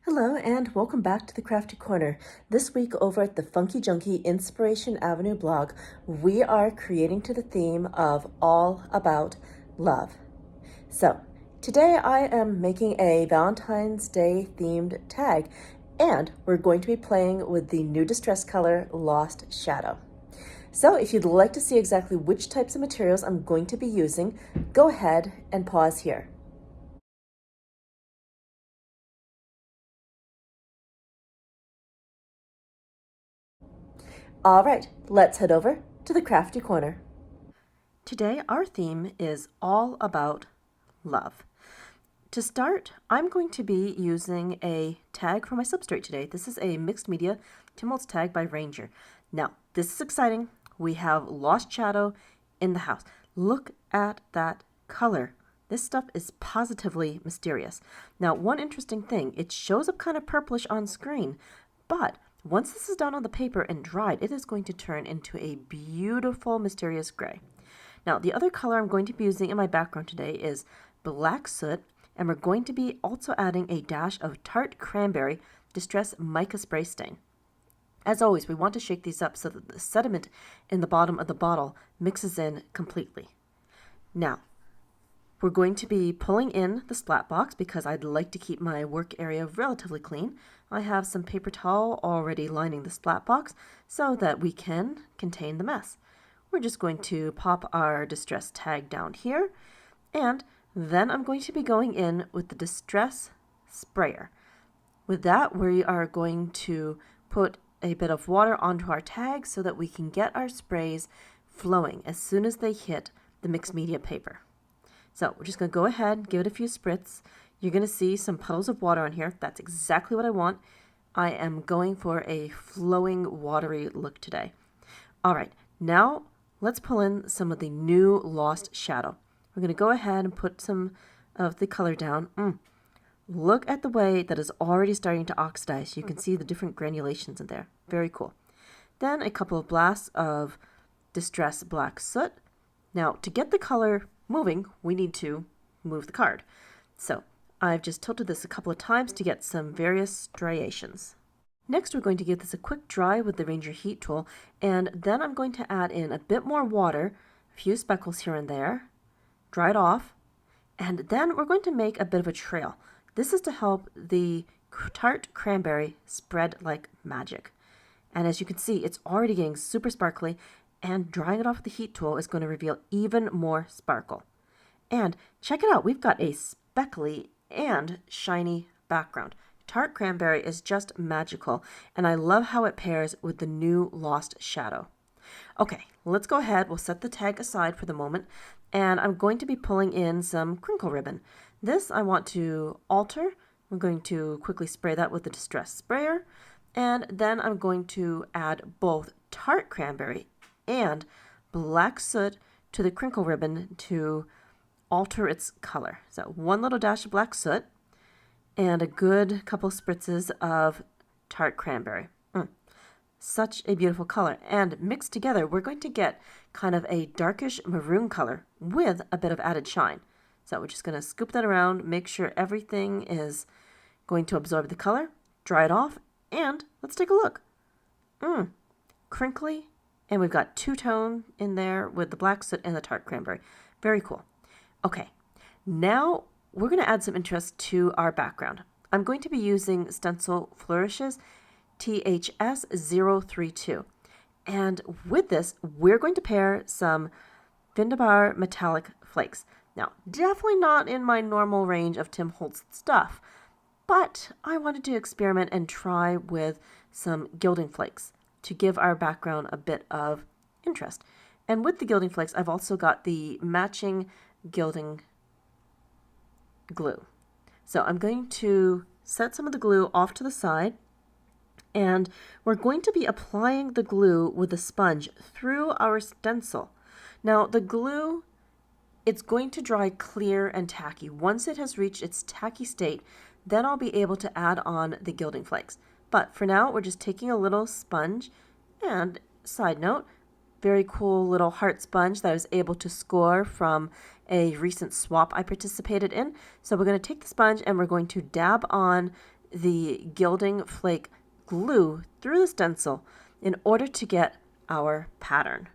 Hello and welcome back to the Crafty Corner. This week over at the Funkie Junkie Inspiration Ave blog, we are creating to the theme of all about love. So today I am making a Valentine's Day themed tag, and we're going to be playing with the new distress color Lost Shadow. So if you'd like to see exactly which types of materials I'm going to be using, go ahead and pause here. All right, let's head over to the Crafty Corner. Today, our theme is all about love. To start, I'm going to be using a tag for my substrate today. This is a mixed media Tim Holtz tag by Ranger. Now, this is exciting. We have Lost Shadow in the house. Look at that color. This stuff is positively mysterious. Now, one interesting thing, it shows up kind of purplish on screen, but once this is done on the paper and dried, it is going to turn into a beautiful, mysterious gray. Now, the other color I'm going to be using in my background today is black soot, and we're going to be also adding a dash of tart cranberry distress mica spray stain. As always, we want to shake these up so that the sediment in the bottom of the bottle mixes in completely. Now, we're going to be pulling in the splat box because I'd like to keep my work area relatively clean. I have some paper towel already lining the splat box so that we can contain the mess. We're just going to pop our distress tag down here, and then I'm going to be going in with the distress sprayer. With that, we are going to put a bit of water onto our tag so that we can get our sprays flowing as soon as they hit the mixed media paper. So we're just going to go ahead, give it a few spritz. You're going to see some puddles of water on here. That's exactly what I want. I am going for a flowing, watery look today. All right, now let's pull in some of the new Lost Shadow. We're going to go ahead and put some of the color down. Look at the way that is already starting to oxidize. You can see the different granulations in there. Very cool. Then a couple of blasts of distress black soot. Now, to get the color moving, we need to move the card. So I've just tilted this a couple of times to get some various striations. Next, we're going to give this a quick dry with the Ranger heat tool, and then I'm going to add in a bit more water, a few speckles here and there, dry it off, and then we're going to make a bit of a trail. This is to help the tart cranberry spread like magic. And as you can see, it's already getting super sparkly, and drying it off with the heat tool is going to reveal even more sparkle. And check it out, we've got a speckly and shiny background. Tart cranberry is just magical, and I love how it pairs with the new Lost Shadow. Okay, let's go ahead. We'll set the tag aside for the moment, and I'm going to be pulling in some crinkle ribbon. This I want to alter. I'm going to quickly spray that with the distress sprayer, and then I'm going to add both tart cranberry and black soot to the crinkle ribbon to alter its color. So one little dash of black soot and a good couple spritzes of tart cranberry. Such a beautiful color. And mixed together, we're going to get kind of a darkish maroon color with a bit of added shine. So we're just going to scoop that around, make sure everything is going to absorb the color, dry it off, and let's take a look. Crinkly. And we've got two-tone in there with the black soot and the tart cranberry. Very cool. Okay, now we're going to add some interest to our background. I'm going to be using Stencil Flourishes THS 032. And with this, we're going to pair some Finnibair metallic flakes. Now, definitely not in my normal range of Tim Holtz stuff, but I wanted to experiment and try with some gilding flakes to give our background a bit of interest. And with the gilding flakes, I've also got the matching gilding glue. So I'm going to set some of the glue off to the side, and we're going to be applying the glue with a sponge through our stencil. Now the glue, it's going to dry clear and tacky. Once it has reached its tacky state, then I'll be able to add on the gilding flakes. But for now, we're just taking a little sponge, and side note, very cool little heart sponge that I was able to score from a recent swap I participated in. So we're going to take the sponge and we're going to dab on the gilding flake glue through the stencil in order to get our pattern.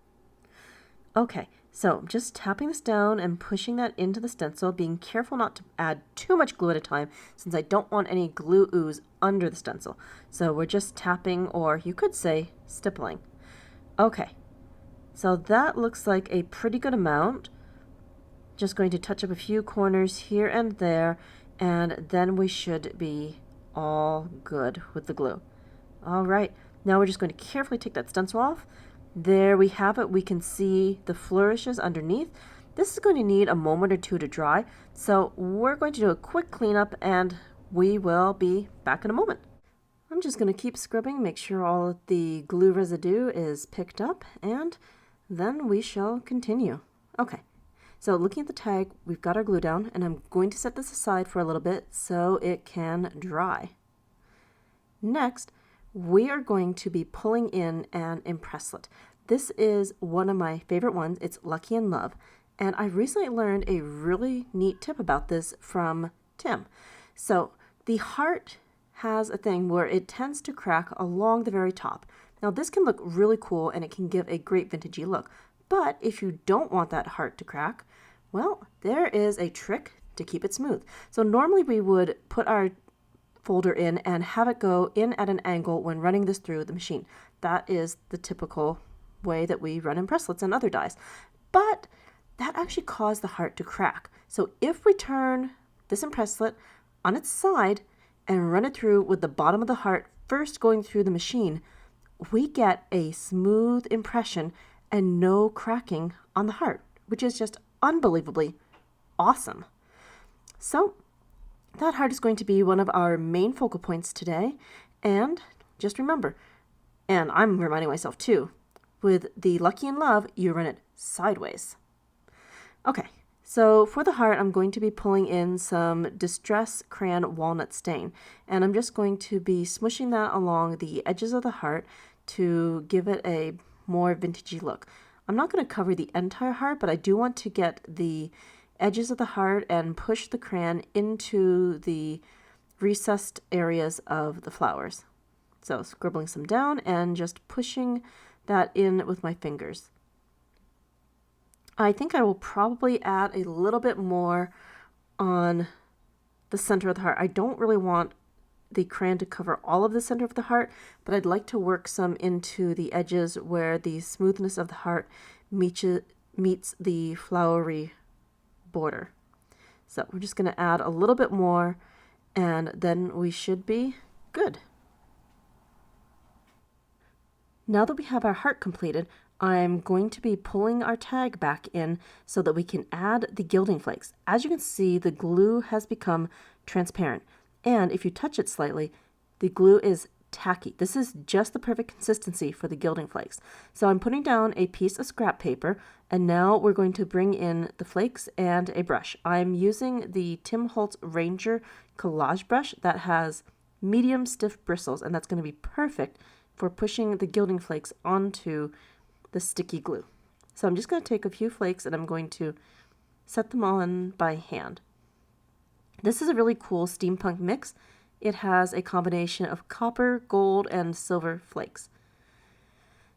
Okay, so I'm just tapping this down and pushing that into the stencil, being careful not to add too much glue at a time since I don't want any glue ooze under the stencil. So we're just tapping, or you could say stippling. Okay, so that looks like a pretty good amount. Just going to touch up a few corners here and there, and then we should be all good with the glue. All right, now we're just going to carefully take that stencil off. There we have it. We can see the flourishes underneath. This is going to need a moment or two to dry, so we're going to do a quick cleanup and we will be back in a moment. I'm just going to keep scrubbing, make sure all of the glue residue is picked up, and then we shall continue. Okay, so looking at the tag, we've got our glue down, and I'm going to set this aside for a little bit so it can dry. Next, we are going to be pulling in an impresslet. This is one of my favorite ones. It's Lucky in Love. And I recently learned a really neat tip about this from Tim. So the heart has a thing where it tends to crack along the very top. Now this can look really cool and it can give a great vintagey look. But if you don't want that heart to crack, well, there is a trick to keep it smooth. So normally we would put our folder in and have it go in at an angle when running this through the machine. That is the typical way that we run impresslets and other dies. But that actually caused the heart to crack. So if we turn this impresslet on its side and run it through with the bottom of the heart first going through the machine, we get a smooth impression and no cracking on the heart, which is just unbelievably awesome. So that heart is going to be one of our main focal points today. And just remember, and I'm reminding myself too, with the Lucky in Love, you run it sideways. Okay, so for the heart, I'm going to be pulling in some Distress Crayon Walnut Stain. And I'm just going to be smushing that along the edges of the heart to give it a more vintagey look. I'm not going to cover the entire heart, but I do want to get the edges of the heart and push the crayon into the recessed areas of the flowers. So scribbling some down and just pushing that in with my fingers. I think I will probably add a little bit more on the center of the heart. I don't really want the crayon to cover all of the center of the heart, but I'd like to work some into the edges where the smoothness of the heart meets the flowery border. So we're just going to add a little bit more and then we should be good. Now that we have our heart completed, I'm going to be pulling our tag back in so that we can add the gilding flakes. As you can see, the glue has become transparent, and if you touch it slightly, the glue is tacky. This is just the perfect consistency for the gilding flakes. So I'm putting down a piece of scrap paper, and now we're going to bring in the flakes and a brush. I'm using the Tim Holtz Ranger Collage brush that has medium stiff bristles, and that's going to be perfect for pushing the gilding flakes onto the sticky glue. So I'm just going to take a few flakes and I'm going to set them on by hand. This is a really cool steampunk mix. It has a combination of copper, gold, and silver flakes.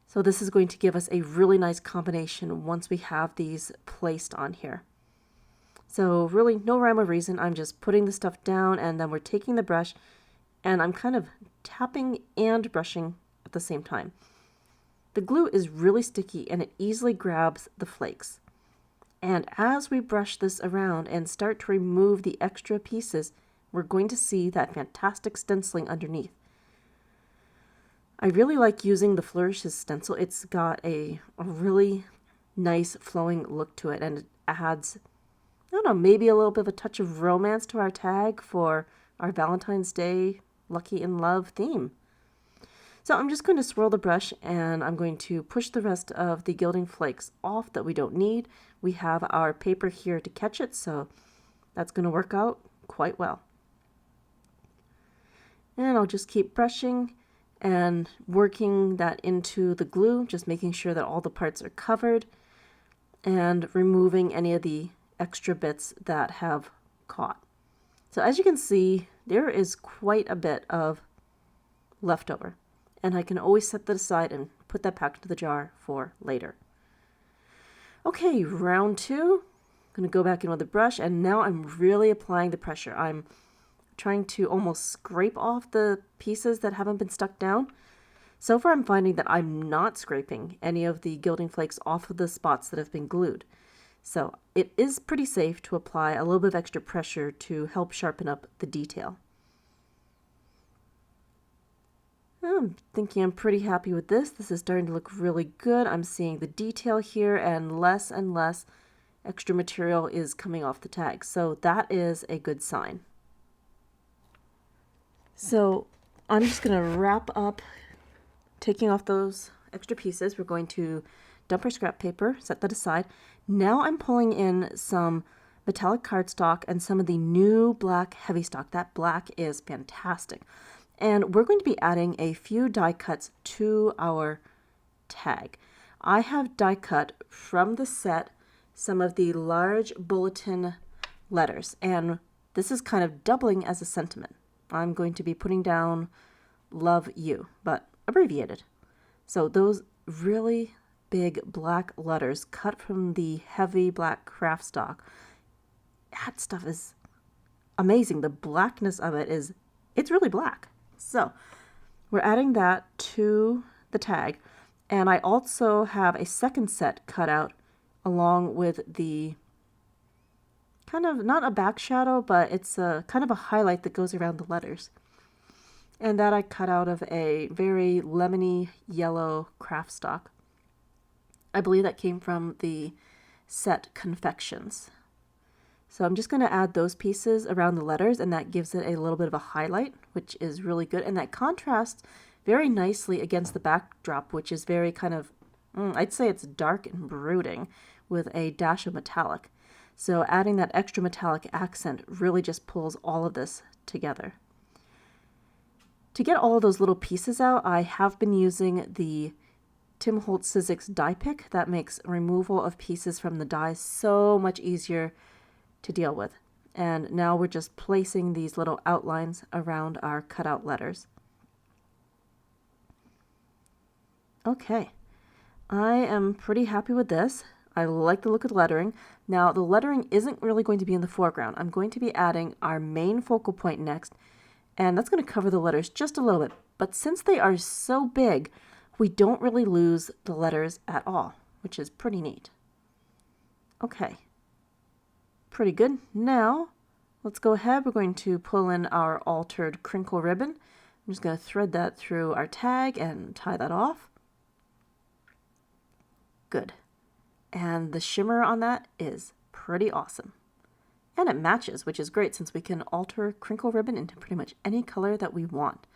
So this is going to give us a really nice combination once we have these placed on here. So really no rhyme or reason. I'm just putting the stuff down and then we're taking the brush and I'm kind of tapping and brushing at the same time. The glue is really sticky and it easily grabs the flakes. And as we brush this around and start to remove the extra pieces, we're going to see that fantastic stenciling underneath. I really like using the Flourishes stencil. It's got a really nice flowing look to it, and it adds, I don't know, maybe a little bit of a touch of romance to our tag for our Valentine's Day Lucky in Love theme. So I'm just going to swirl the brush and I'm going to push the rest of the gilding flakes off that we don't need. We have our paper here to catch it, so that's going to work out quite well. And I'll just keep brushing and working that into the glue, just making sure that all the parts are covered and removing any of the extra bits that have caught. So as you can see, there is quite a bit of leftover. And I can always set that aside and put that back into the jar for later. Okay, round 2. I'm going to go back in with a brush, and now I'm really applying the pressure. I'm trying to almost scrape off the pieces that haven't been stuck down. So far I'm finding that I'm not scraping any of the gilding flakes off of the spots that have been glued. So it is pretty safe to apply a little bit of extra pressure to help sharpen up the detail. I'm thinking I'm pretty happy with this. This is starting to look really good. I'm seeing the detail here, and less extra material is coming off the tag. So that is a good sign. So I'm just going to wrap up taking off those extra pieces. We're going to dump our scrap paper, set that aside. Now I'm pulling in some metallic cardstock and some of the new black heavy stock. That black is fantastic. And we're going to be adding a few die cuts to our tag. I have die cut from the set some of the large bulletin letters, and this is kind of doubling as a sentiment. I'm going to be putting down love you, but abbreviated. So those really big black letters cut from the heavy black Kraft stock, that stuff is amazing. The blackness of it is, it's really black. So we're adding that to the tag, and I also have a second set cut out along with the kind of, not a back shadow, but it's a kind of a highlight that goes around the letters. And that I cut out of a very lemony yellow Kraft stock. I believe that came from the set Confections. So I'm just going to add those pieces around the letters, and that gives it a little bit of a highlight, which is really good. And that contrasts very nicely against the backdrop, which is very kind of, I'd say it's dark and brooding with a dash of metallic. So adding that extra metallic accent really just pulls all of this together. To get all of those little pieces out, I have been using the Tim Holtz Sizzix die pick. That makes removal of pieces from the die so much easier to deal with. And now we're just placing these little outlines around our cutout letters. Okay, I am pretty happy with this. I like the look of the lettering. Now the lettering isn't really going to be in the foreground. I'm going to be adding our main focal point next, and that's going to cover the letters just a little bit. But since they are so big, we don't really lose the letters at all, which is pretty neat. Okay, pretty good. Now let's go ahead. We're going to pull in our altered crinkle ribbon. I'm just going to thread that through our tag and tie that off. Good. And the shimmer on that is pretty awesome. And it matches, which is great since we can alter crinkle ribbon into pretty much any color that we want.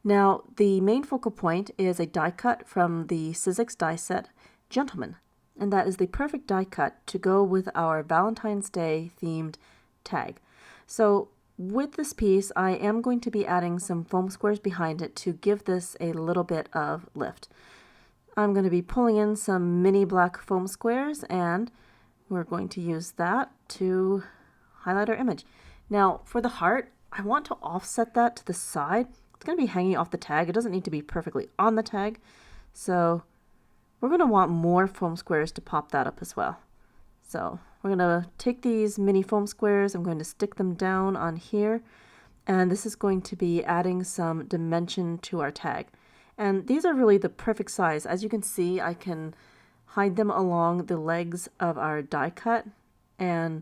Now, the main focal point is a die cut from the Sizzix die set Gentleman. And that is the perfect die cut to go with our Valentine's Day themed tag. So with this piece, I am going to be adding some foam squares behind it to give this a little bit of lift. I'm going to be pulling in some mini black foam squares, and we're going to use that to highlight our image. Now for the heart, I want to offset that to the side. It's going to be hanging off the tag. It doesn't need to be perfectly on the tag. So we're going to want more foam squares to pop that up as well. So we're going to take these mini foam squares. I'm going to stick them down on here. And this is going to be adding some dimension to our tag. And these are really the perfect size. As you can see, I can hide them along the legs of our die cut and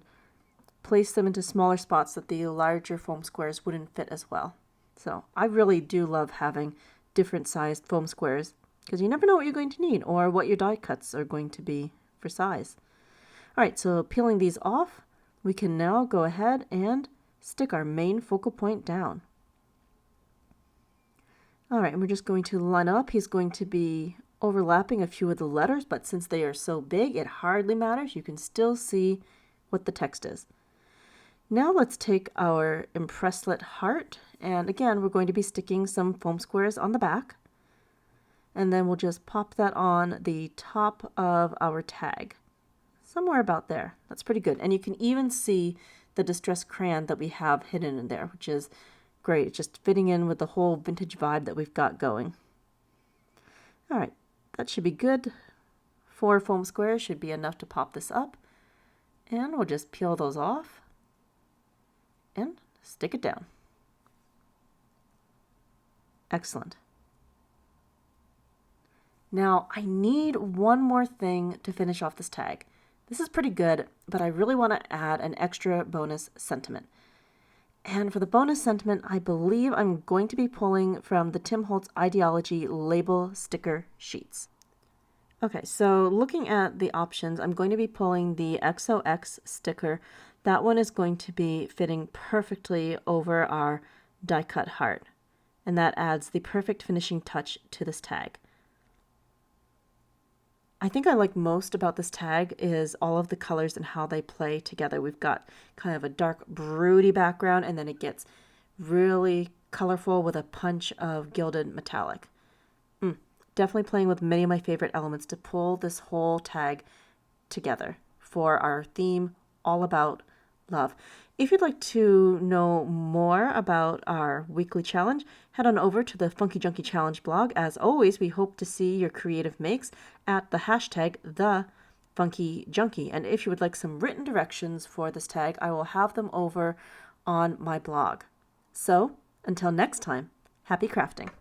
place them into smaller spots that the larger foam squares wouldn't fit as well. So I really do love having different sized foam squares because you never know what you're going to need or what your die cuts are going to be for size. All right, so peeling these off, we can now go ahead and stick our main focal point down. All right, and we're just going to line up. He's going to be overlapping a few of the letters, but since they are so big, it hardly matters. You can still see what the text is. Now let's take our impresslet heart, and again, we're going to be sticking some foam squares on the back, and then we'll just pop that on the top of our tag, somewhere about there. That's pretty good, and you can even see the distressed crayon that we have hidden in there, which is great. It's just fitting in with the whole vintage vibe that we've got going. All right, that should be good. 4 foam squares should be enough to pop this up. And we'll just peel those off and stick it down. Excellent. Now I need one more thing to finish off this tag. This is pretty good, but I really want to add an extra bonus sentiment. And for the bonus sentiment, I believe I'm going to be pulling from the Tim Holtz Ideology label sticker sheets. Okay, so looking at the options, I'm going to be pulling the XOX sticker. That one is going to be fitting perfectly over our die cut heart. And that adds the perfect finishing touch to this tag. I think I like most about this tag is all of the colors and how they play together. We've got kind of a dark, broody background, and then it gets really colorful with a punch of gilded metallic. Definitely playing with many of my favorite elements to pull this whole tag together for our theme all about love. If you'd like to know more about our weekly challenge, head on over to the Funkie Junkie Challenge blog. As always, we hope to see your creative makes at the hashtag #TheFunkieJunkie. And if you would like some written directions for this tag, I will have them over on my blog. So, until next time, happy crafting.